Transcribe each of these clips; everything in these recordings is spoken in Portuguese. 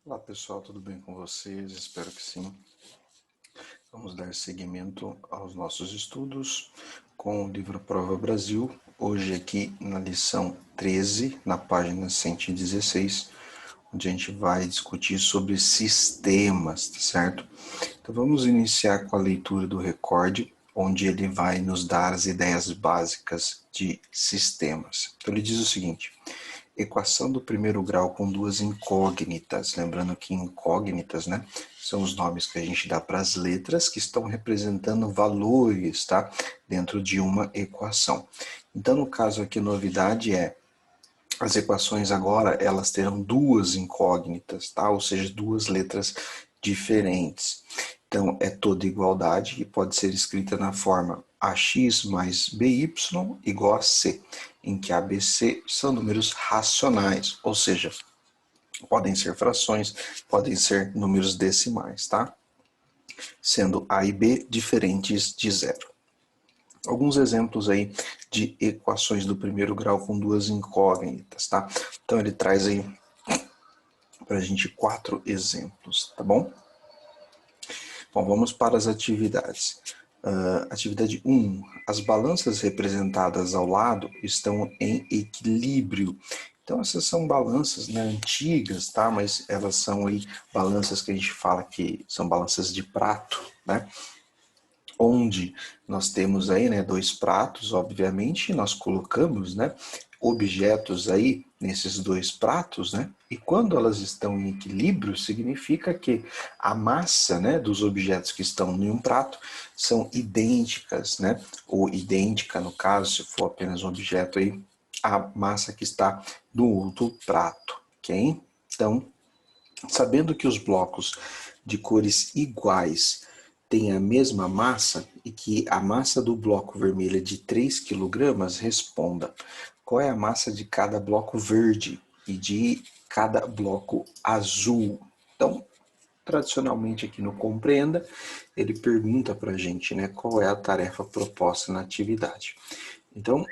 Olá pessoal, tudo bem com vocês? Espero que sim. Vamos dar seguimento aos nossos estudos com o livro Prova Brasil. Hoje aqui na lição 13, na página 116, onde a gente vai discutir sobre sistemas, tá certo? Então vamos iniciar com a leitura do recorde, onde ele vai nos dar as ideias básicas de sistemas. Então ele diz o seguinte: equação do primeiro grau com duas incógnitas. Lembrando que incógnitas, né, são os nomes que a gente dá para as letras que estão representando valores, tá, dentro de uma equação. Então, no caso aqui, a novidade é as equações agora elas terão duas incógnitas, tá? Ou seja, duas letras diferentes. Então, é toda igualdade que pode ser escrita na forma ax mais by igual a c, em que a, b, c são números racionais, ou seja, podem ser frações, podem ser números decimais, tá? Sendo a e b diferentes de zero. Alguns exemplos aí de equações do primeiro grau com duas incógnitas, tá? Então ele traz aí para a gente 4 exemplos, tá bom? Bom, vamos para as atividades. Atividade 1. As balanças representadas ao lado estão em equilíbrio. Então essas são balanças, né, antigas, tá? Mas elas são aí balanças que a gente fala que são balanças de prato, né? Onde nós temos aí, né, dois pratos, obviamente, e nós colocamos, né, objetos aí nesses dois pratos, né, e quando elas estão em equilíbrio, significa que a massa, né, dos objetos que estão em um prato são idênticas, né, ou idêntica, no caso, se for apenas um objeto aí, a massa que está no outro prato, ok? Então, sabendo que os blocos de cores iguais têm a mesma massa e que a massa do bloco vermelho é de 3 kg, responda: qual é a massa de cada bloco verde e de cada bloco azul? Então, tradicionalmente aqui no Compreenda, ele pergunta para a gente, né, qual é a tarefa proposta na atividade. Então,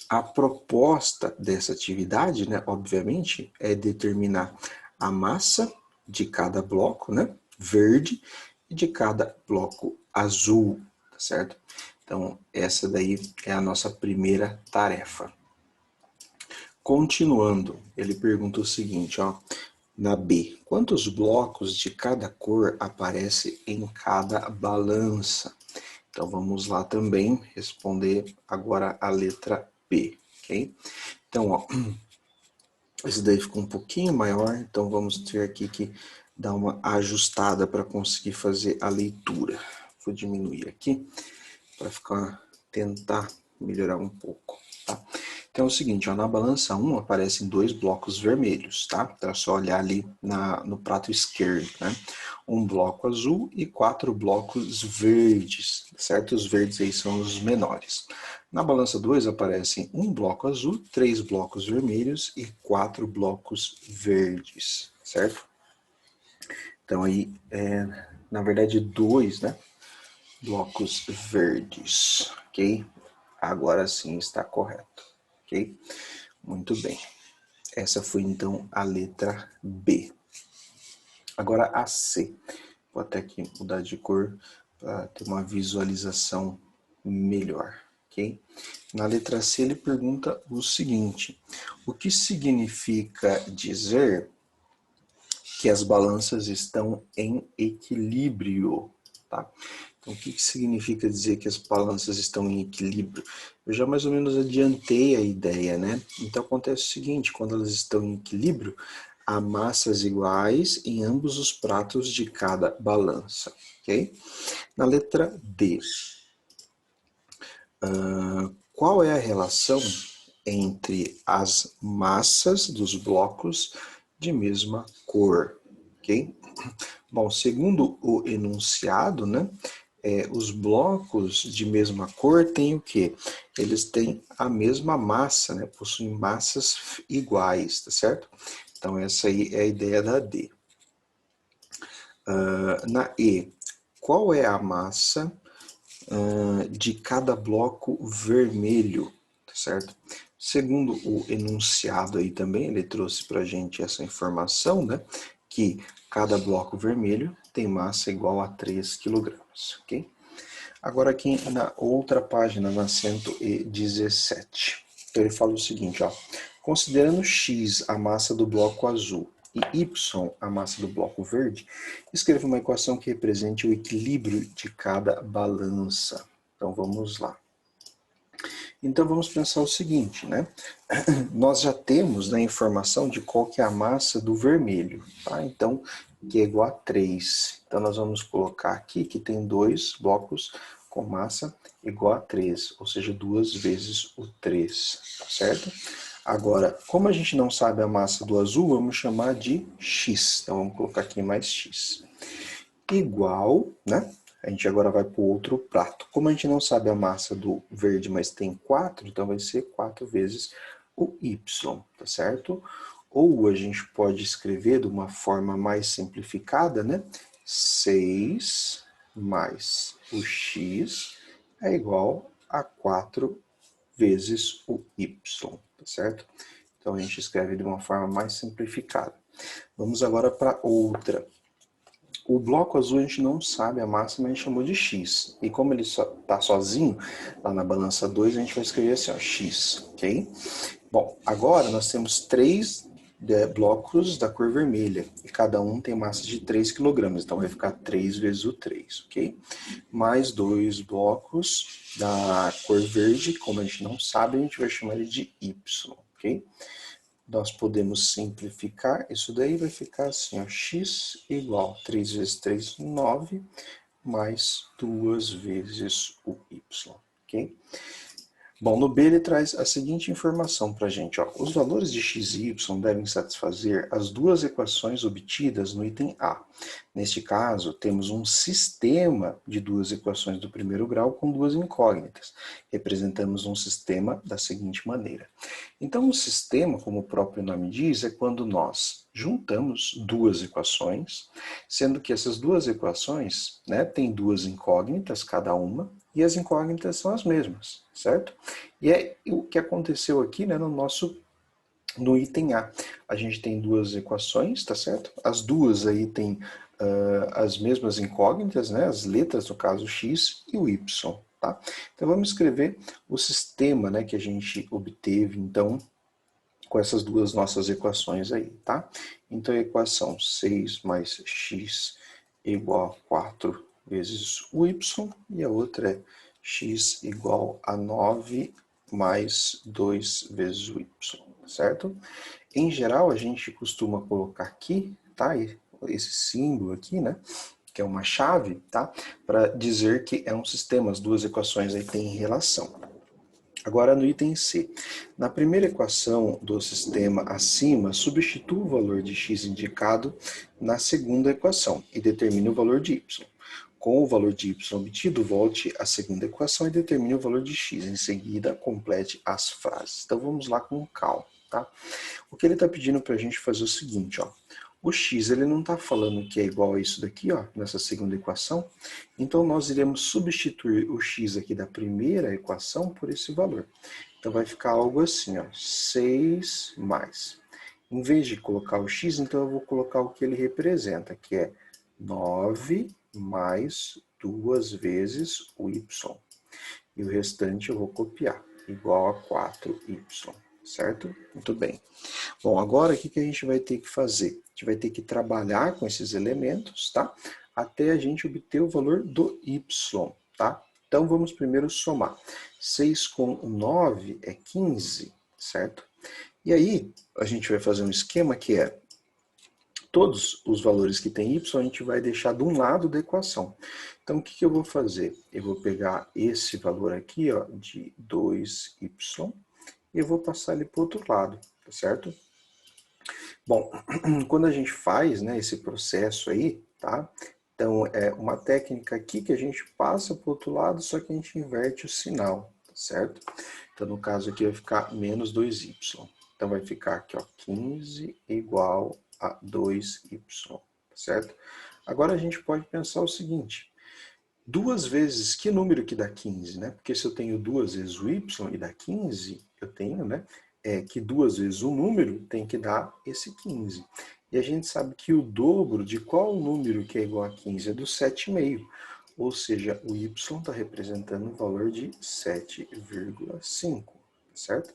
a proposta dessa atividade, né, obviamente, é determinar a massa de cada bloco, né, verde, e de cada bloco azul, tá certo? Então, essa daí é a nossa primeira tarefa. Continuando, ele pergunta o seguinte, ó, na B, quantos blocos de cada cor aparece em cada balança? Então vamos lá também responder agora a letra B, ok? Então, ó, esse daí ficou um pouquinho maior, então vamos ter aqui que dar uma ajustada para conseguir fazer a leitura. Vou diminuir aqui para tentar melhorar um pouco, tá? Então é o seguinte, ó, na balança 1 aparecem dois blocos vermelhos, tá? Então é só olhar ali no prato esquerdo, né? Um bloco azul e 4 blocos verdes, certo? Os verdes aí são os menores. Na balança 2 aparecem um bloco azul, 3 blocos vermelhos e 4 blocos verdes, certo? Então aí, na verdade, dois, né? Blocos verdes, ok? Agora sim está correto, ok? Muito bem. Essa foi então a letra B. Agora a C. Vou até aqui mudar de cor para ter uma visualização melhor, ok? Na letra C ele pergunta o seguinte: o que significa dizer que as balanças estão em equilíbrio, tá? Então, o que significa dizer que as balanças estão em equilíbrio? Eu já mais ou menos adiantei a ideia, né? Então, acontece o seguinte, quando elas estão em equilíbrio, há massas iguais em ambos os pratos de cada balança, ok? Na letra D, qual é a relação entre as massas dos blocos de mesma cor, ok? Bom, segundo o enunciado, né, os blocos de mesma cor têm o quê? Eles têm a mesma massa, né, possuem massas iguais, tá certo? Então essa aí é a ideia da D. Na E, qual é a massa de cada bloco vermelho, tá certo? Segundo o enunciado aí também, ele trouxe para a gente essa informação, né? que cada bloco vermelho tem massa igual a 3 kg, ok? Agora aqui na outra página, na 117, então ele fala o seguinte, ó, considerando x a massa do bloco azul e y a massa do bloco verde, escreva uma equação que represente o equilíbrio de cada balança. Então vamos lá. Então vamos pensar o seguinte, né? Nós já temos, né, informação de qual que é a massa do vermelho, tá? Então, que é igual a 3. Então nós vamos colocar aqui que tem dois blocos com massa igual a 3, ou seja, 2 vezes o 3, tá certo? Agora, como a gente não sabe a massa do azul, vamos chamar de x. Então vamos colocar aqui mais x. Igual, né? A gente agora vai para o outro prato. Como a gente não sabe a massa do verde, mas tem 4, então vai ser 4 vezes o y, tá certo? Ou a gente pode escrever de uma forma mais simplificada, né? 6 mais o x é igual a 4 vezes o y, tá certo? Então a gente escreve de uma forma mais simplificada. Vamos agora para outra. O bloco azul a gente não sabe a massa, mas a gente chamou de x. E como ele está sozinho, lá na balança 2, a gente vai escrever assim, ó, x, ok? Bom, agora nós temos 3 blocos da cor vermelha, e cada um tem massa de 3 kg, então vai ficar 3 vezes o 3, ok? Mais 2 blocos da cor verde, como a gente não sabe, a gente vai chamar ele de y, ok? Nós podemos simplificar, isso daí vai ficar assim, ó, x igual a 3 vezes 3, 9, mais 2 vezes o y, ok? Bom, no B ele traz a seguinte informação para a gente, ó, os valores de x e y devem satisfazer as duas equações obtidas no item A. Neste caso, temos um sistema de duas equações do primeiro grau com duas incógnitas. Representamos um sistema da seguinte maneira. Então, o sistema, como o próprio nome diz, é quando nós juntamos duas equações, sendo que essas duas equações, né, têm duas incógnitas cada uma, e as incógnitas são as mesmas, certo? E é o que aconteceu aqui, né, no item A. A gente tem duas equações, tá certo? As duas aí têm as mesmas incógnitas, né, as letras, no caso x e o y, tá? Então vamos escrever o sistema, né, que a gente obteve, então, com essas duas nossas equações aí, tá? Então a equação 6 mais x igual a 4 vezes o y, e a outra é x igual a 9 mais 2 vezes o y, certo? Em geral, a gente costuma colocar aqui, tá? Esse símbolo aqui, né? Que é uma chave, tá? Para dizer que é um sistema, as duas equações aí têm relação. Agora no item C. Na primeira equação do sistema acima, substitua o valor de x indicado na segunda equação e determine o valor de y. Com o valor de y obtido, volte à segunda equação e determine o valor de x. Em seguida, complete as frases. Então vamos lá com calma, tá? O que ele está pedindo para a gente fazer é o seguinte, ó. O x ele não está falando que é igual a isso daqui, ó, nessa segunda equação. Então nós iremos substituir o x aqui da primeira equação por esse valor. Então vai ficar algo assim, ó, 6 mais. Em vez de colocar o x, então eu vou colocar o que ele representa, que é 9 mais 2 vezes o y. E o restante eu vou copiar, igual a 4y, certo? Muito bem. Bom, agora o que a gente vai ter que fazer? A gente vai ter que trabalhar com esses elementos, tá? Até a gente obter o valor do y, tá? Então vamos primeiro somar. 6 com 9 é 15, certo? E aí a gente vai fazer um esquema que é todos os valores que tem y, a gente vai deixar de um lado da equação. Então, o que eu vou fazer? Eu vou pegar esse valor aqui, ó, de 2y, e eu vou passar ele para o outro lado, tá certo? Bom, quando a gente faz, né, esse processo aí, tá? Então, é uma técnica aqui que a gente passa para o outro lado, só que a gente inverte o sinal, tá certo? Então, no caso aqui vai ficar menos 2y. Então, vai ficar aqui, ó, 15 igual a 2y, tá certo? Agora a gente pode pensar o seguinte, 2 vezes, que número que dá 15, né? Porque se eu tenho 2 vezes o y e dá 15, eu tenho, né, que 2 vezes o número tem que dar esse 15. E a gente sabe que o dobro de qual número que é igual a 15? É do 7,5. Ou seja, o y está representando o valor de 7,5, certo?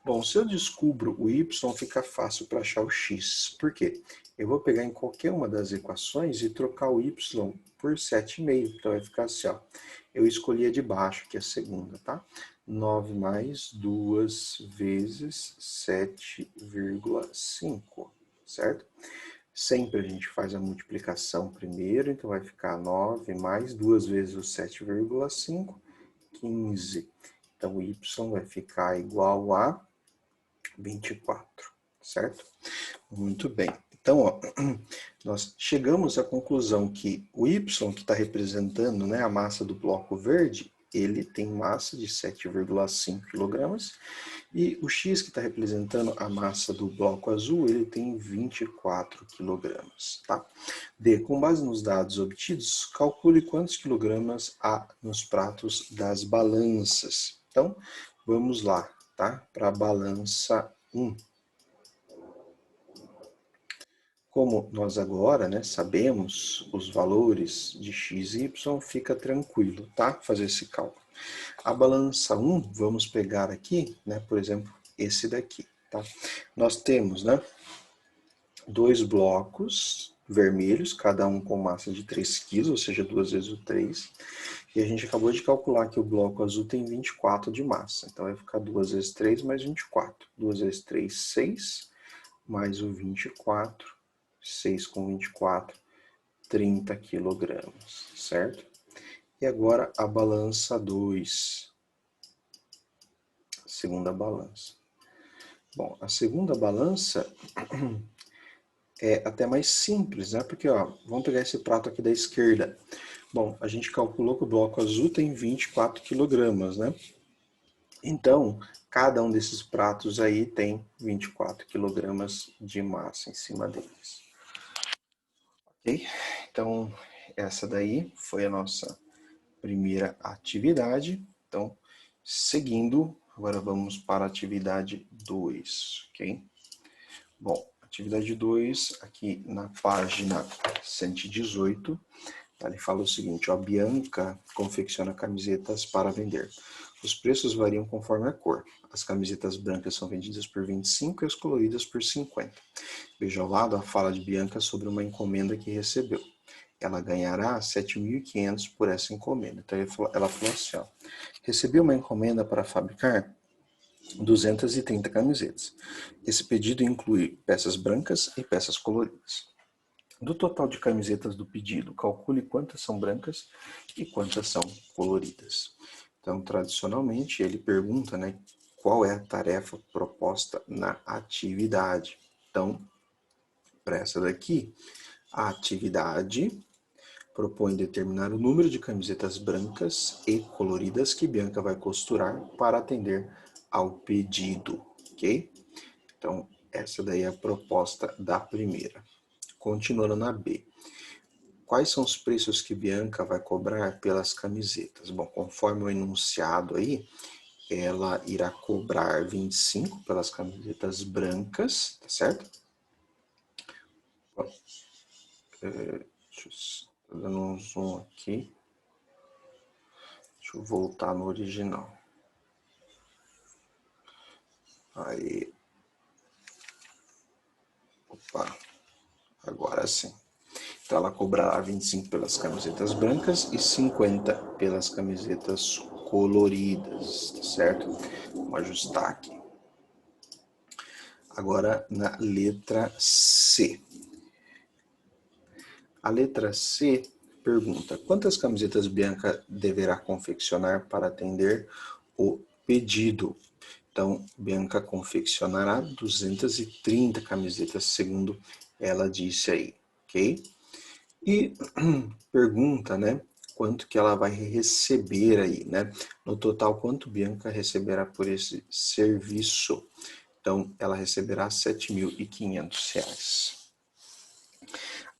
Bom, se eu descubro o y, fica fácil para achar o x. Por quê? Eu vou pegar em qualquer uma das equações e trocar o y por 7,5. Então vai ficar assim, ó. Eu escolhi a de baixo, que é a segunda, tá? 9 mais 2 vezes 7,5, certo? Sempre a gente faz a multiplicação primeiro, então vai ficar 9 mais 2 vezes o 7,5, 15. Então o y vai ficar igual a 24, certo? Muito bem. Então, ó, nós chegamos à conclusão que o y, que está representando, né, a massa do bloco verde, ele tem massa de 7,5 kg, e o x, que está representando a massa do bloco azul, ele tem 24 kg. Tá? D. Com base nos dados obtidos, calcule quantos quilogramas há nos pratos das balanças. Então, vamos lá, tá? Para a balança 1. Como nós agora, né, sabemos os valores de x e y, fica tranquilo, tá? Fazer esse cálculo. A balança 1, vamos pegar aqui, né, por exemplo, esse daqui, tá? Nós temos, né, 2 blocos vermelhos, cada um com massa de 3 kg, ou seja, 2 vezes o 3. E a gente acabou de calcular que o bloco azul tem 24 de massa. Então vai ficar 2 vezes 3 mais 24. 2 vezes 3, 6, mais o 24. 6 com 24, 30 quilogramas, certo? E agora a balança 2. Segunda balança. Bom, a segunda balança é até mais simples, né? Porque, ó, vamos pegar esse prato aqui da esquerda. Bom, a gente calculou que o bloco azul tem 24 quilogramas, né? Então, cada um desses pratos aí tem 24 quilogramas de massa em cima deles. Ok? Então, essa daí foi a nossa primeira atividade. Então, seguindo, agora vamos para a atividade 2, ok? Bom, atividade 2, aqui na página 118, ele fala o seguinte, ó, Bianca confecciona camisetas para vender. Os preços variam conforme a cor. As camisetas brancas são vendidas por 25 e as coloridas por 50. Veja ao lado a fala de Bianca sobre uma encomenda que recebeu. Ela ganhará 7.500 por essa encomenda. Então ela falou assim, ó, recebi uma encomenda para fabricar 230 camisetas. Esse pedido inclui peças brancas e peças coloridas. Do total de camisetas do pedido, calcule quantas são brancas e quantas são coloridas. Então, tradicionalmente, ele pergunta, né, qual é a tarefa proposta na atividade. Então, para essa daqui, a atividade propõe determinar o número de camisetas brancas e coloridas que Bianca vai costurar para atender ao pedido, ok? Então, essa daí é a proposta da primeira. Continuando na B. Quais são os preços que Bianca vai cobrar pelas camisetas? Bom, conforme o enunciado aí, ela irá cobrar 25 pelas camisetas brancas, tá certo? Deixa eu dando um zoom aqui. Deixa eu voltar no original. Aí. Opa. Agora sim. Então ela cobrará 25 pelas camisetas brancas e 50 pelas camisetas coloridas, tá certo? Vamos ajustar aqui. Agora na letra C. A letra C pergunta: quantas camisetas Bianca deverá confeccionar para atender o pedido? Então, Bianca confeccionará 230 camisetas, segundo ela disse aí, ok? E pergunta, né, quanto que ela vai receber aí, né? No total, quanto Bianca receberá por esse serviço? Então, ela receberá R$ 7.500.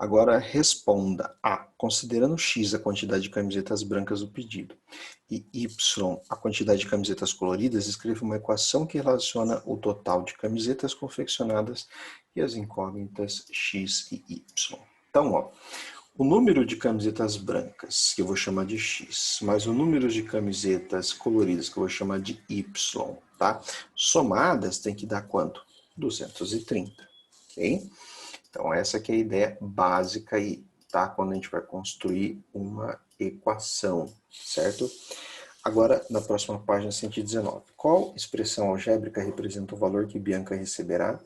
Agora responda A, considerando X a quantidade de camisetas brancas do pedido e Y a quantidade de camisetas coloridas, escreva uma equação que relaciona o total de camisetas confeccionadas e as incógnitas X e Y. Então, ó, o número de camisetas brancas, que eu vou chamar de X, mais o número de camisetas coloridas, que eu vou chamar de Y, tá? Somadas tem que dar quanto? 230, ok? Então, essa aqui é a ideia básica aí, tá? Quando a gente vai construir uma equação, certo? Agora, na próxima página 119. Qual expressão algébrica representa o valor que Bianca receberá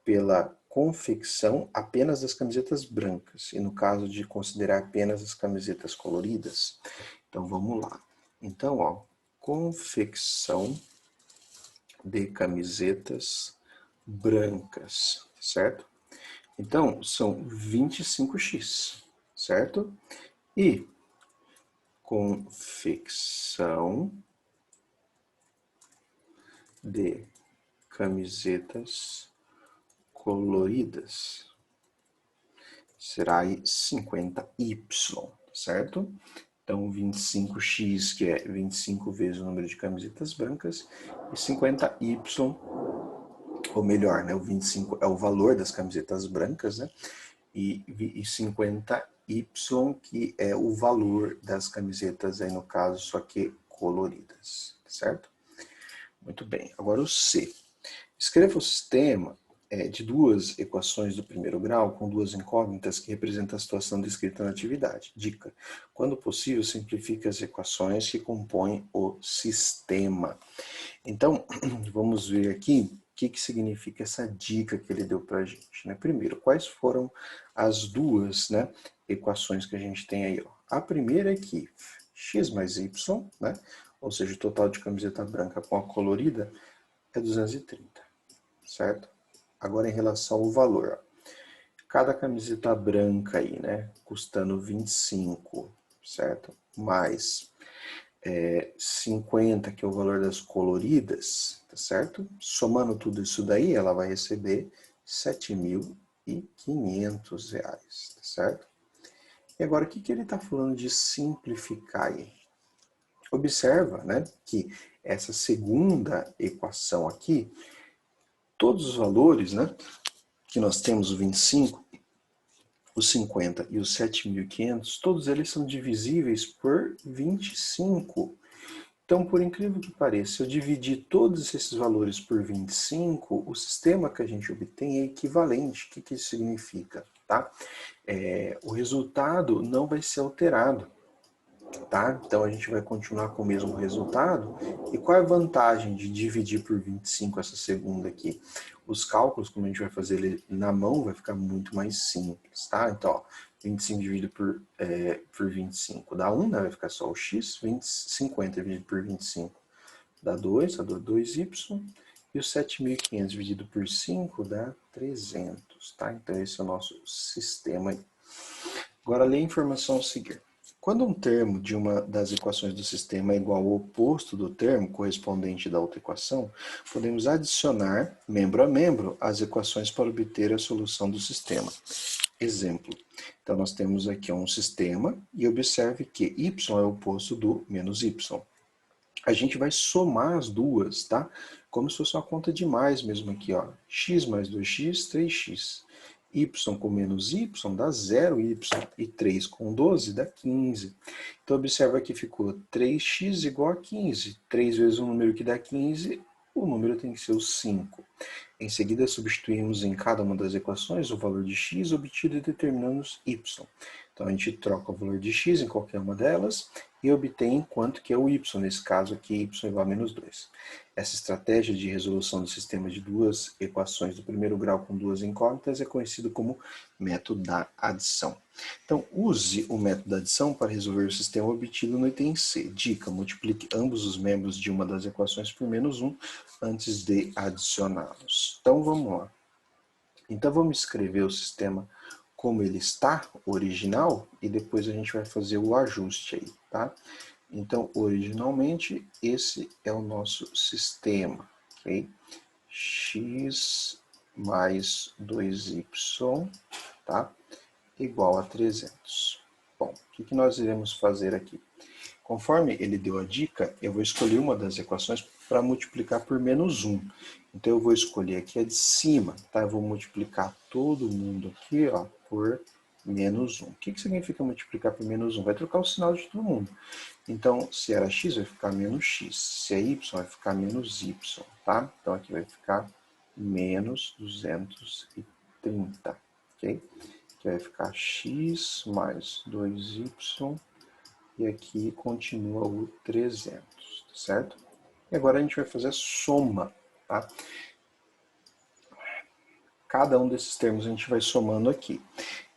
pela confecção apenas das camisetas brancas? E no caso de considerar apenas as camisetas coloridas? Então, vamos lá. Então, ó, confecção de camisetas brancas, certo? Então, são 25x, certo? E confecção de camisetas coloridas será aí 50y, certo? Então, 25x, que é 25 vezes o número de camisetas brancas, e 50y, ou melhor, né, o 25 é o valor das camisetas brancas, né? E 50y, que é o valor das camisetas, aí no caso, só que coloridas, certo? Muito bem. Agora o C. Escreva o sistema de duas equações do primeiro grau com duas incógnitas que representam a situação descrita na atividade. Dica: quando possível, simplifique as equações que compõem o sistema. Então, vamos ver aqui o que significa essa dica que ele deu para a gente. Né? Primeiro, quais foram as duas, né, equações que a gente tem aí? Ó? A primeira é que x mais y, né, ou seja, o total de camiseta branca com a colorida, é 230, certo? Agora, em relação ao valor, ó, cada camiseta branca aí, né, custando 25, certo? Mais 50, que é o valor das coloridas, tá certo? Somando tudo isso daí, ela vai receber R$ 7.500, tá certo? E agora, o que ele está falando de simplificar aí? Observa, né, que essa segunda equação aqui, todos os valores, né, que nós temos, o 25, os 50 e os 7.500, todos eles são divisíveis por 25. Então, por incrível que pareça, se eu dividir todos esses valores por 25, o sistema que a gente obtém é equivalente. O que isso significa? Tá? O resultado não vai ser alterado. Tá? Então, a gente vai continuar com o mesmo resultado. E qual é a vantagem de dividir por 25 essa segunda aqui? Os cálculos, como a gente vai fazer ele na mão, vai ficar muito mais simples. Tá? Então, ó, 25 dividido por 25 dá 1, né? Vai ficar só o x. 50 dividido por 25 dá 2, dá 2y. E o 7.500 dividido por 5 dá 300. Tá? Então, esse é o nosso sistema aí. Agora, lê a informação a seguir. Quando um termo de uma das equações do sistema é igual ao oposto do termo correspondente da outra equação, podemos adicionar, membro a membro, as equações para obter a solução do sistema. Exemplo. Então, nós temos aqui um sistema e observe que y é o oposto do menos y. A gente vai somar as duas, tá? Como se fosse uma conta de mais mesmo aqui, ó. X mais 2x, 3x. Y com menos y dá 0y. E 3 com 12 dá 15. Então, observa que ficou 3x igual a 15. 3 vezes um número que dá 15, o número tem que ser o 5. Em seguida, substituímos em cada uma das equações o valor de x obtido e determinamos y. Então, a gente troca o valor de x em qualquer uma delas e obtém quanto que é o y, nesse caso aqui, y igual a menos 2. Essa estratégia de resolução do sistema de duas equações do primeiro grau com duas incógnitas é conhecido como método da adição. Então, use o método da adição para resolver o sistema obtido no item C. Dica: multiplique ambos os membros de uma das equações por menos 1 antes de adicioná-los. Então, vamos lá. Então, vamos escrever o sistema como ele está, original, e depois a gente vai fazer o ajuste aí, tá? Então, originalmente, esse é o nosso sistema, ok? X mais 2y, tá? igual a 300. Bom, o que nós iremos fazer aqui? Conforme ele deu a dica, eu vou escolher uma das equações para multiplicar por menos 1. Então, eu vou escolher aqui a de cima, tá? Eu vou multiplicar todo mundo aqui, ó, por menos 1. O que significa multiplicar por menos 1? Vai trocar o sinal de todo mundo. Então, se era x, vai ficar menos x. Se é y, vai ficar menos y, tá? Então, aqui vai ficar menos 230, ok? Aqui vai ficar x mais 2y, e aqui continua o 300, certo? E agora a gente vai fazer a soma, tá? Cada um desses termos a gente vai somando aqui.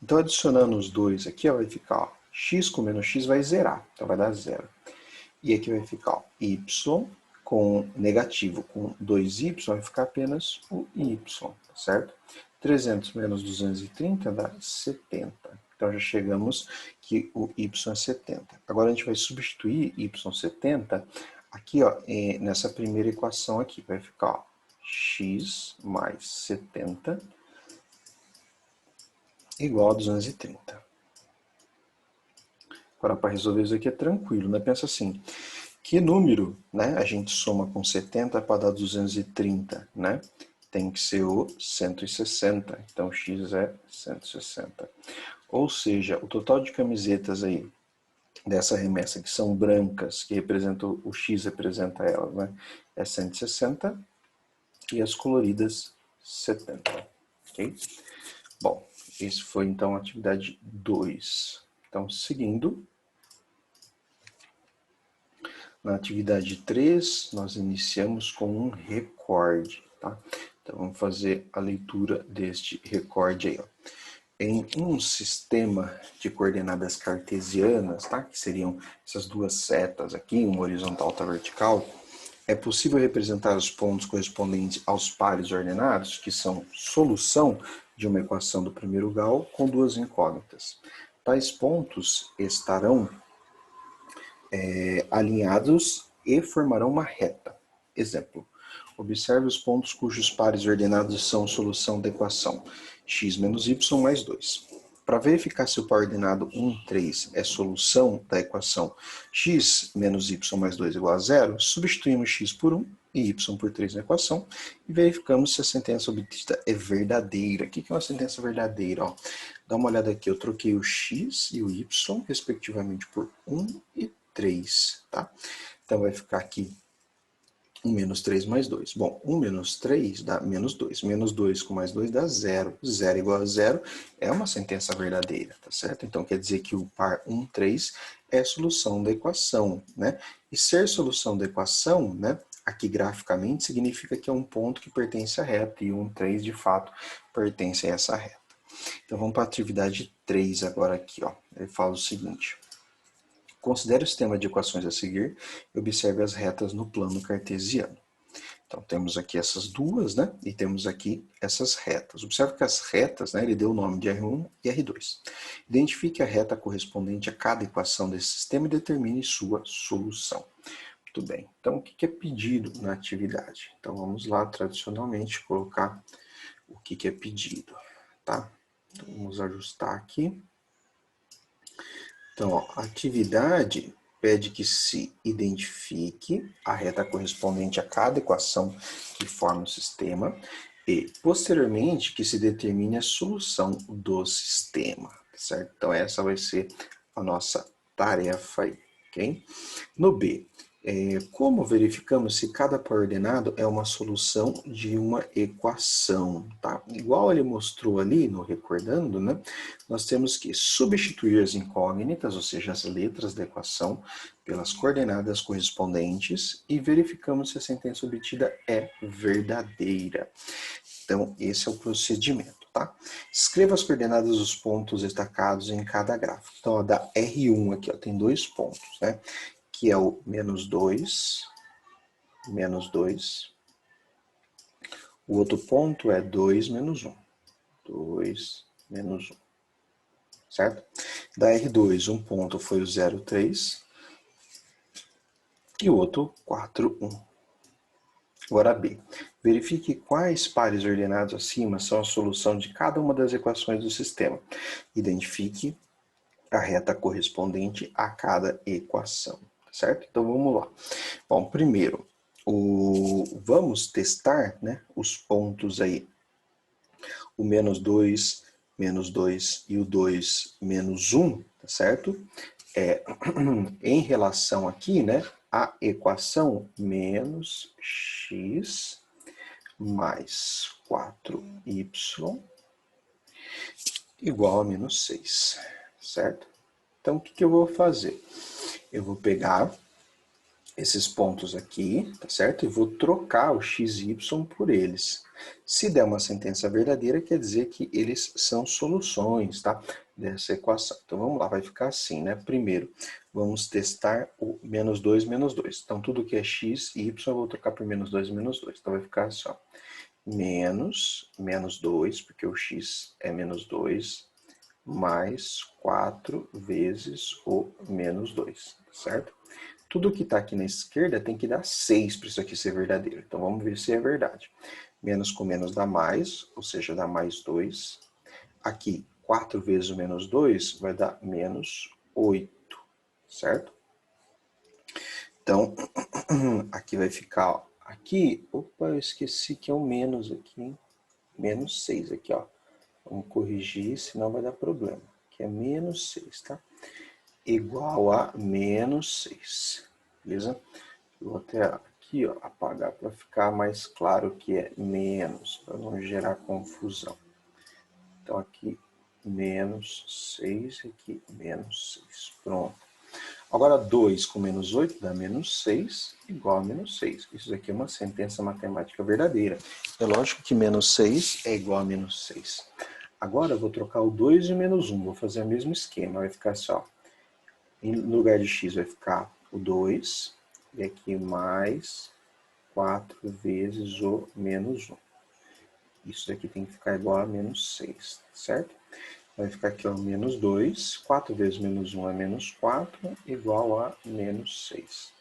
Então, adicionando os dois aqui, ó, vai ficar, ó, x com menos x vai zerar, então vai dar zero. E aqui vai ficar, ó, y com negativo com 2y vai ficar apenas o y, certo? 300 menos 230 dá 70. Então já chegamos que o y é 70. Agora a gente vai substituir y70 aqui, ó, nessa primeira equação aqui. Vai ficar, ó, x mais 70 igual a 230. Agora, para resolver isso aqui é tranquilo, né? Pensa assim, que número, né, a gente soma com 70 para dar 230, né? Tem que ser o 160, então x é 160. Ou seja, o total de camisetas aí dessa remessa que são brancas, que representam o x representa elas, né? É 160 e as coloridas 70, ok? Bom, isso foi então a atividade 2. Então, seguindo, na atividade 3, nós iniciamos com um recorde, tá? Então, vamos fazer a leitura deste recorde aí, ó. Em um sistema de coordenadas cartesianas, tá? Que seriam essas duas setas aqui, uma horizontal e outra vertical, é possível representar os pontos correspondentes aos pares ordenados, que são solução de uma equação do primeiro grau com duas incógnitas. Tais pontos estarão alinhados e formarão uma reta. Exemplo, observe os pontos cujos pares ordenados são solução da equação x menos y mais 2. Para verificar se o par ordenado 1, 3 é solução da equação x menos y mais 2 igual a 0, substituímos x por 1 e y por 3 na equação e verificamos se a sentença obtida é verdadeira. O que é uma sentença verdadeira? Ó, dá uma olhada aqui, eu troquei o x e o y, respectivamente, por 1 e 3, tá? Então vai ficar aqui 1 menos 3 mais 2. Bom, 1 menos 3 dá menos 2. Menos 2 com mais 2 dá 0. 0 igual a 0 é uma sentença verdadeira, tá certo? Então quer dizer que o par 1, 3 é solução da equação, né? E ser solução da equação, né, aqui graficamente, significa que é um ponto que pertence à reta, e 1, 3 de fato pertence a essa reta. Então vamos para a atividade 3 agora aqui, ó. Ele fala o seguinte: considere o sistema de equações a seguir e observe as retas no plano cartesiano. Então, temos aqui essas duas, né? E temos aqui essas retas. Observe que as retas, né, ele deu o nome de R1 e R2. Identifique a reta correspondente a cada equação desse sistema e determine sua solução. Muito bem. Então, o que é pedido na atividade? Então, vamos lá, tradicionalmente, colocar o que é pedido, tá? Então, vamos ajustar aqui. Então, ó, a atividade pede que se identifique a reta correspondente a cada equação que forma o sistema e, posteriormente, que se determine a solução do sistema, certo? Então, essa vai ser a nossa tarefa aí, ok? No B, como verificamos se cada par ordenado é uma solução de uma equação, tá? Igual ele mostrou ali no recordando, né? Nós temos que substituir as incógnitas, ou seja, as letras da equação, pelas coordenadas correspondentes e verificamos se a sentença obtida é verdadeira. Então, esse é o procedimento, tá? Escreva as coordenadas dos pontos destacados em cada gráfico. Então, a da R1 aqui, ó, tem 2 pontos, né? Que é o menos 2, menos 2. O outro ponto é 2 menos 1. 2 menos 1. Certo? Da R2, um ponto foi o 0,3 e o outro 4,1. Agora B. Verifique quais pares ordenados acima são a solução de cada uma das equações do sistema. Identifique a reta correspondente a cada equação, certo? Então vamos lá. Bom, primeiro, vamos testar, né, os pontos aí. O menos 2 e o 2 menos 1, tá certo? Em relação aqui, né, a equação menos x mais 4y igual a menos 6, certo? Então, o que eu vou fazer? Eu vou pegar esses pontos aqui, tá certo? E vou trocar o x e y por eles. Se der uma sentença verdadeira, quer dizer que eles são soluções, tá? Dessa equação. Então, vamos lá, vai ficar assim, né? Primeiro, vamos testar o menos 2, menos 2. Então, tudo que é x e y, eu vou trocar por menos 2 e menos 2. Então, vai ficar assim, ó. Menos 2, porque o x é menos 2, mais 4 vezes o menos 2, certo? Tudo que está aqui na esquerda tem que dar 6 para isso aqui ser verdadeiro. Então, vamos ver se é verdade. Menos com menos dá mais, ou seja, dá mais 2. Aqui, 4 vezes o menos 2 vai dar menos 8, certo? Então, aqui vai ficar, ó, aqui, opa, eu esqueci que é um menos aqui, menos 6 aqui, ó. Vamos corrigir, senão vai dar problema. Aqui é menos 6, tá? Igual a menos 6, beleza? Eu vou até aqui, ó, apagar para ficar mais claro que é menos, para não gerar confusão. Então aqui menos 6, aqui menos 6, pronto. Agora 2 com menos 8 dá menos 6, igual a menos 6. Isso aqui é uma sentença matemática verdadeira. É lógico que menos 6 é igual a menos 6. Agora eu vou trocar o 2 e o menos 1, vou fazer o mesmo esquema, vai ficar assim, ó. No lugar de x vai ficar o 2, e aqui mais 4 vezes o menos 1. Isso daqui tem que ficar igual a menos 6, certo? Vai ficar aqui, ó, menos 2, 4 vezes menos 1 é menos 4, igual a menos 6.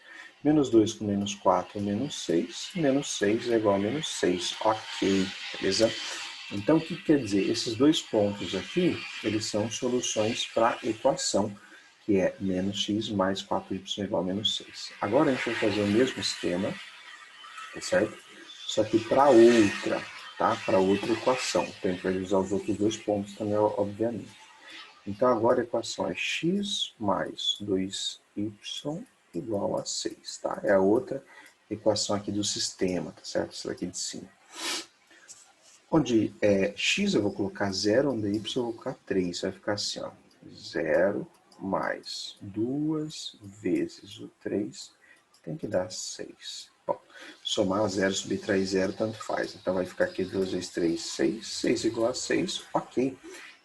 Menos 2 com menos 4 é menos 6 é igual a menos 6. Ok, beleza? Então, o que quer dizer? Esses dois pontos aqui, eles são soluções para a equação, que é menos x mais 4y igual a menos 6. Agora a gente vai fazer o mesmo esquema, tá certo? Só que para outra, tá? Para outra equação. Então a gente vai usar os outros dois pontos também, obviamente. Então agora a equação é x mais 2y igual a 6, tá? É a outra equação aqui do sistema, tá certo? Essa daqui de cima. Onde é x eu vou colocar 0, onde é y eu vou colocar 3. Vai ficar assim, ó. 0 mais 2 vezes o 3 tem que dar 6. Bom, somar 0, subtrair 0, tanto faz. Então vai ficar aqui 2 vezes 3, 6. 6 igual a 6, ok.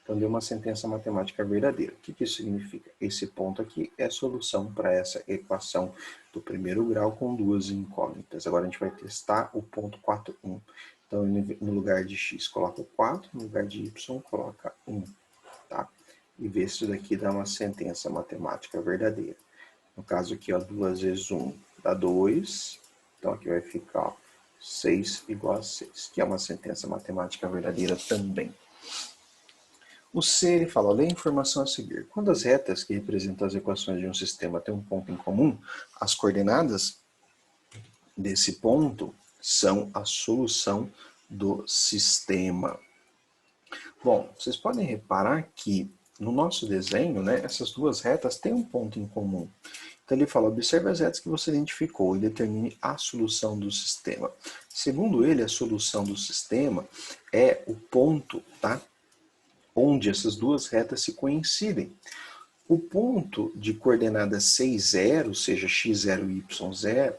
Então deu uma sentença matemática verdadeira. O que isso significa? Esse ponto aqui é a solução para essa equação do primeiro grau com duas incógnitas. Agora a gente vai testar o ponto 4, 1. Então, no lugar de x, coloca 4, no lugar de y, coloca 1. Tá? E vê se isso daqui dá uma sentença matemática verdadeira. No caso aqui, ó, 2 vezes 1 dá 2. Então, aqui vai ficar, ó, 6 igual a 6, que é uma sentença matemática verdadeira também. O C, ele fala, lê a informação a seguir. Quando as retas que representam as equações de um sistema têm um ponto em comum, as coordenadas desse ponto são a solução do sistema. Bom, vocês podem reparar que no nosso desenho, né, essas duas retas têm um ponto em comum. Então ele fala, observe as retas que você identificou e determine a solução do sistema. Segundo ele, a solução do sistema é o ponto, tá, onde essas duas retas se coincidem. O ponto de coordenada 6, 0, seja x0, y0,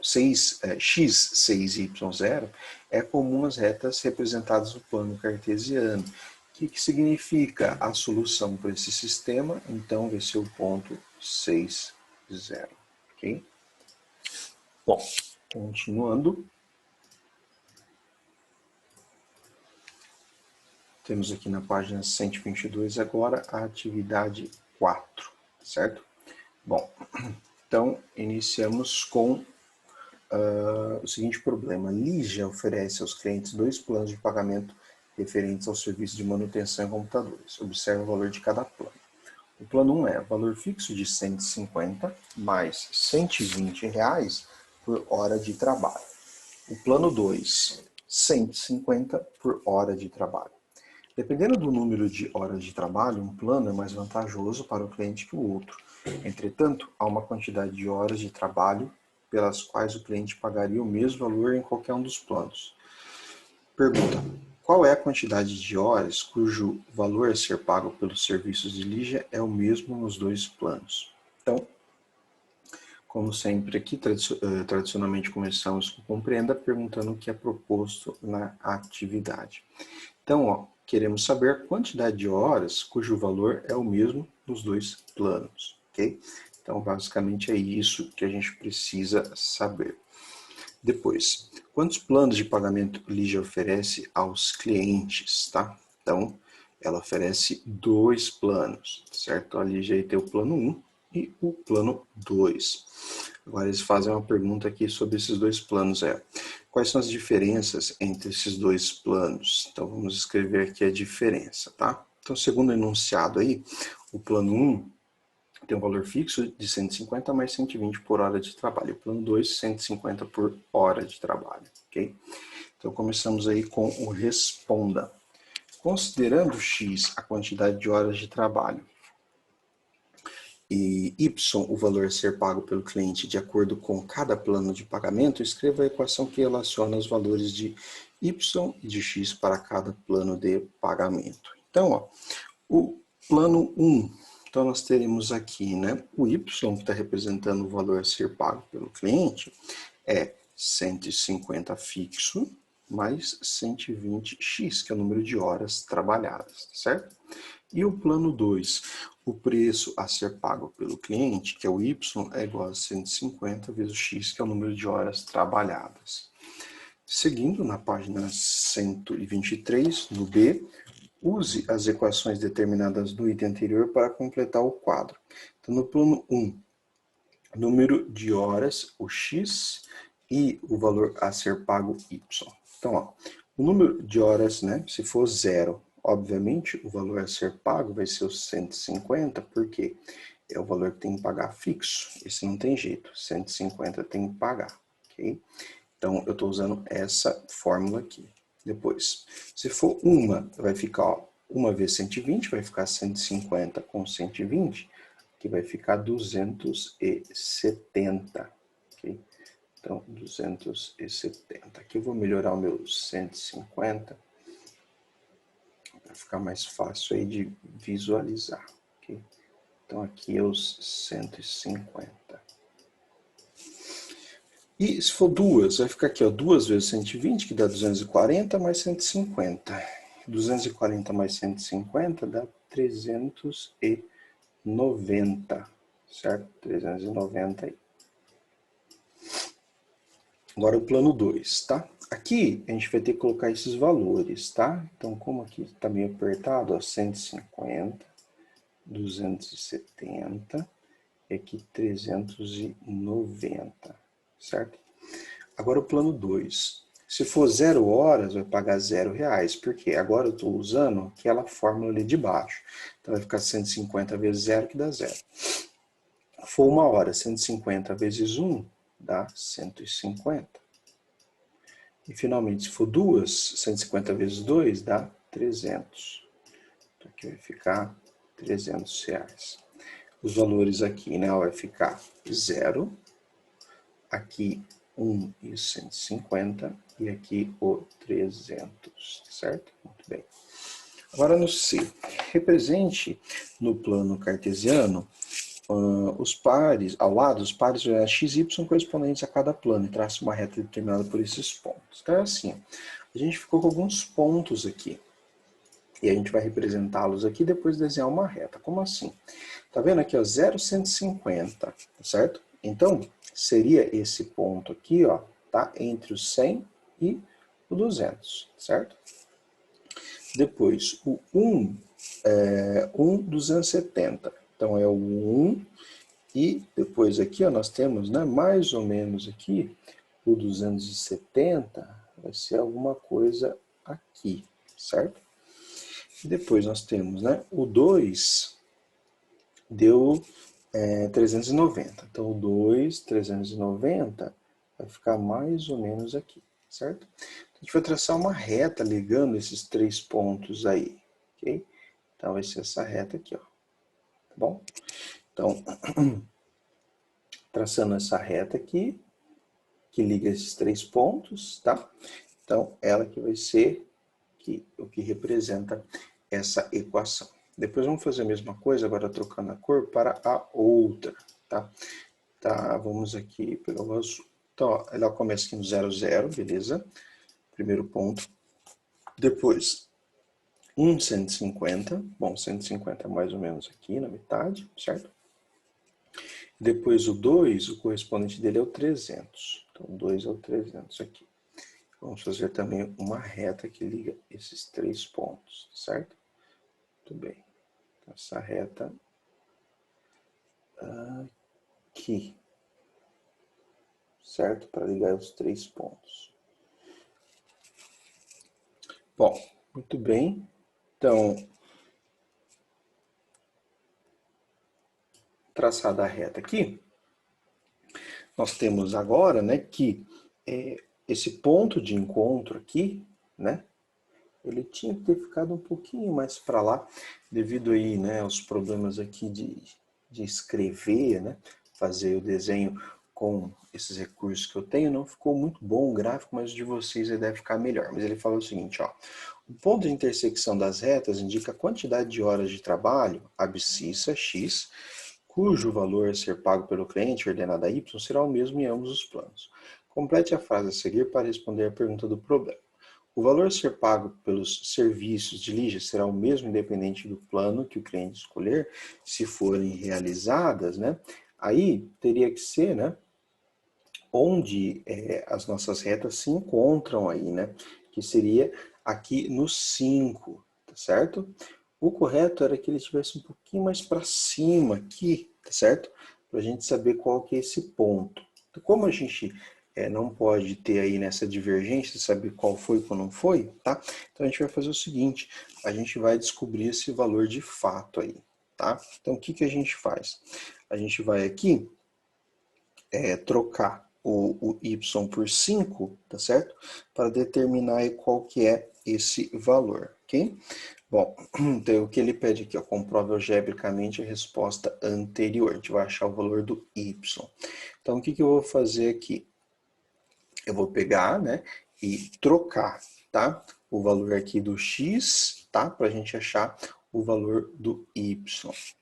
x, 6, y0, é comum às retas representadas no plano cartesiano. O que significa a solução para esse sistema? Então, vai ser o ponto 6, 0. Ok? Bom, continuando. Temos aqui na página 122 agora a atividade 4, certo? Bom, então iniciamos com o seguinte problema. Ligia oferece aos clientes 2 planos de pagamento referentes ao serviço de manutenção em computadores. Observe o valor de cada plano. O plano 1 é valor fixo de 150 mais R$ 120 por hora de trabalho. O plano 2, 150 por hora de trabalho. Dependendo do número de horas de trabalho, um plano é mais vantajoso para o cliente que o outro. Entretanto, há uma quantidade de horas de trabalho pelas quais o cliente pagaria o mesmo valor em qualquer um dos planos. Pergunta: qual é a quantidade de horas cujo valor a ser pago pelos serviços de Ligia é o mesmo nos 2 planos? Então, como sempre aqui, tradicionalmente começamos com compreenda, perguntando o que é proposto na atividade. Então, queremos saber a quantidade de horas cujo valor é o mesmo nos 2 planos, ok? Então, basicamente é isso que a gente precisa saber. Depois, quantos planos de pagamento Ligia oferece aos clientes, tá? Então, ela oferece 2 planos, certo? A Ligia tem o plano 1 e o plano 2. Agora eles fazem uma pergunta aqui sobre esses 2 planos, quais são as diferenças entre esses 2 planos? Então, vamos escrever aqui a diferença, tá? Então, segundo o enunciado aí, o plano 1 tem um valor fixo de 150 mais 120 por hora de trabalho. O plano 2, 150 por hora de trabalho, ok? Então, começamos aí com o responda. Considerando x a quantidade de horas de trabalho e y o valor a ser pago pelo cliente de acordo com cada plano de pagamento, escreva a equação que relaciona os valores de y e de x para cada plano de pagamento. Então, o plano 1, então nós teremos aqui, o y, que está representando o valor a ser pago pelo cliente, é 150 fixo, mais 120x, que é o número de horas trabalhadas, certo? E o plano 2, o preço a ser pago pelo cliente, que é o y, é igual a 150 vezes o x, que é o número de horas trabalhadas. Seguindo na página 123, no B, use as equações determinadas no item anterior para completar o quadro. Então, no plano 1, número de horas, o x, e o valor a ser pago, y. Então, o número de horas, se for 0, obviamente, o valor a ser pago vai ser os 150, porque é o valor que tem que pagar fixo. Esse não tem jeito, 150 tem que pagar, ok? Então, eu estou usando essa fórmula aqui. Depois, se for vai ficar 1 vezes 120, vai ficar 150 com 120, que vai ficar 270, ok? Então, 270. Aqui eu vou melhorar o meu 150, para ficar mais fácil aí de visualizar, ok? Então, aqui é os 150. E se for 2, vai ficar aqui, 2 vezes 120, que dá 240, mais 150. 240 mais 150 dá 390, certo? 390 aí. Agora o plano 2, tá? Aqui a gente vai ter que colocar esses valores, tá? Então, como aqui está meio apertado, 150, 270 e aqui 390, certo? Agora o plano 2. Se for 0 horas, vai pagar R$0, porque agora eu estou usando aquela fórmula ali de baixo. Então vai ficar 150 vezes 0, que dá 0. Se for 1 hora, 150 vezes 1, dá 150. E finalmente, se for 2, 150 vezes 2, dá 300. Então aqui vai ficar R$300. Os valores aqui, vai ficar 0, aqui 1 e 150, e aqui o 300, certo? Muito bem. Agora no C, represente no plano cartesiano os pares, ao lado, os pares x e y correspondentes a cada plano, e trace uma reta determinada por esses pontos. Então é assim, a gente ficou com alguns pontos aqui, e a gente vai representá-los aqui e depois desenhar uma reta. Como assim? Tá vendo aqui, 0, 150, certo? Então, seria esse ponto aqui, tá? Entre o 100 e o 200, certo? Depois, o 1 é 270. Então, é o 1 e depois aqui, nós temos, mais ou menos aqui, O 270 vai ser alguma coisa aqui, certo? E depois nós temos, né, o 2 deu 390. Então, o 2, 390 vai ficar mais ou menos aqui, certo? A gente vai traçar uma reta ligando esses três pontos aí, ok? Então, vai ser essa reta aqui, ó. Tá bom? Então, traçando essa reta aqui, que liga esses três pontos, tá? Então, ela que vai ser o que representa essa equação. Depois vamos fazer a mesma coisa, agora trocando a cor para a outra, tá? Tá, vamos aqui pegar o azul. Então, ó, ela começa aqui no 0, 0, beleza? Primeiro ponto. Depois, 150. Bom, 150 mais ou menos aqui na metade, certo? Depois o 2, o correspondente dele é o 300. Então, 2 é o 300 aqui. Vamos fazer também uma reta que liga esses três pontos, certo? Muito bem. Essa reta aqui, certo? Para ligar os três pontos. Bom, muito bem. Então, traçada a reta aqui, nós temos agora, né, que esse ponto de encontro aqui, né, ele tinha que ter ficado um pouquinho mais para lá, devido aí, né, aos problemas aqui de escrever, né, fazer o desenho com esses recursos que eu tenho, não ficou muito bom o gráfico, mas o de vocês ele deve ficar melhor. Mas ele fala o seguinte, ó, o ponto de intersecção das retas indica a quantidade de horas de trabalho, abscissa, x, cujo valor a ser pago pelo cliente, ordenada y, será o mesmo em ambos os planos. Complete a frase a seguir para responder a pergunta do problema. O valor a ser pago pelos serviços de Ligia será o mesmo independente do plano que o cliente escolher, se forem realizadas, né? Aí teria que ser, né, onde as nossas retas se encontram aí, né? Que seria aqui no 5, tá certo? O correto era que ele estivesse um pouquinho mais para cima aqui, tá certo? Para a gente saber qual que é esse ponto. Então, como a gente não pode ter aí nessa divergência, saber qual foi e qual não foi, tá? Então a gente vai fazer o seguinte, a gente vai descobrir esse valor de fato aí, tá? Então o que que a gente faz? A gente vai aqui trocar o y por 5, tá certo? Para determinar aí qual que é esse valor, ok? Bom, então o que ele pede aqui, ó, comprove algebricamente a resposta anterior. A gente vai achar o valor do y. Então o que que eu vou fazer aqui? Eu vou pegar, né, e trocar, tá? O valor aqui do x, tá? Para a gente achar o valor do y,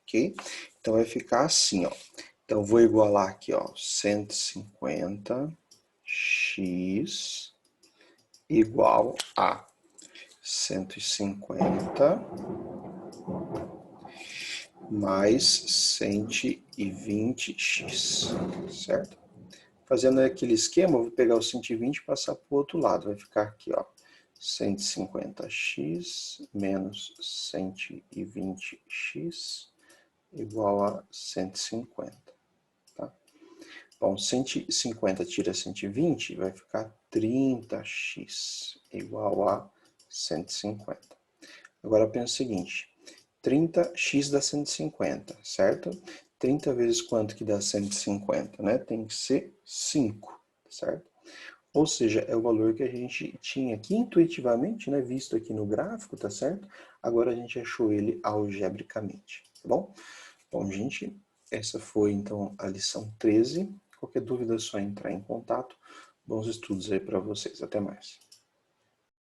ok? Então vai ficar assim, ó. Então vou igualar aqui, ó, 150x igual a 150 mais 120x, certo? Fazendo aquele esquema, eu vou pegar o 120 e passar para o outro lado. Vai ficar aqui, ó, 150x menos 120x igual a 150. Tá? Bom, 150 tira 120, vai ficar 30x igual a 150. Agora pensa o seguinte, 30x dá 150, certo? 30 vezes quanto que dá 150, né? Tem que ser 5, certo? Ou seja, é o valor que a gente tinha aqui intuitivamente, né? Visto aqui no gráfico, tá certo? Agora a gente achou ele algebricamente, tá bom? Bom, gente, essa foi então a lição 13. Qualquer dúvida é só entrar em contato. Bons estudos aí para vocês. Até mais.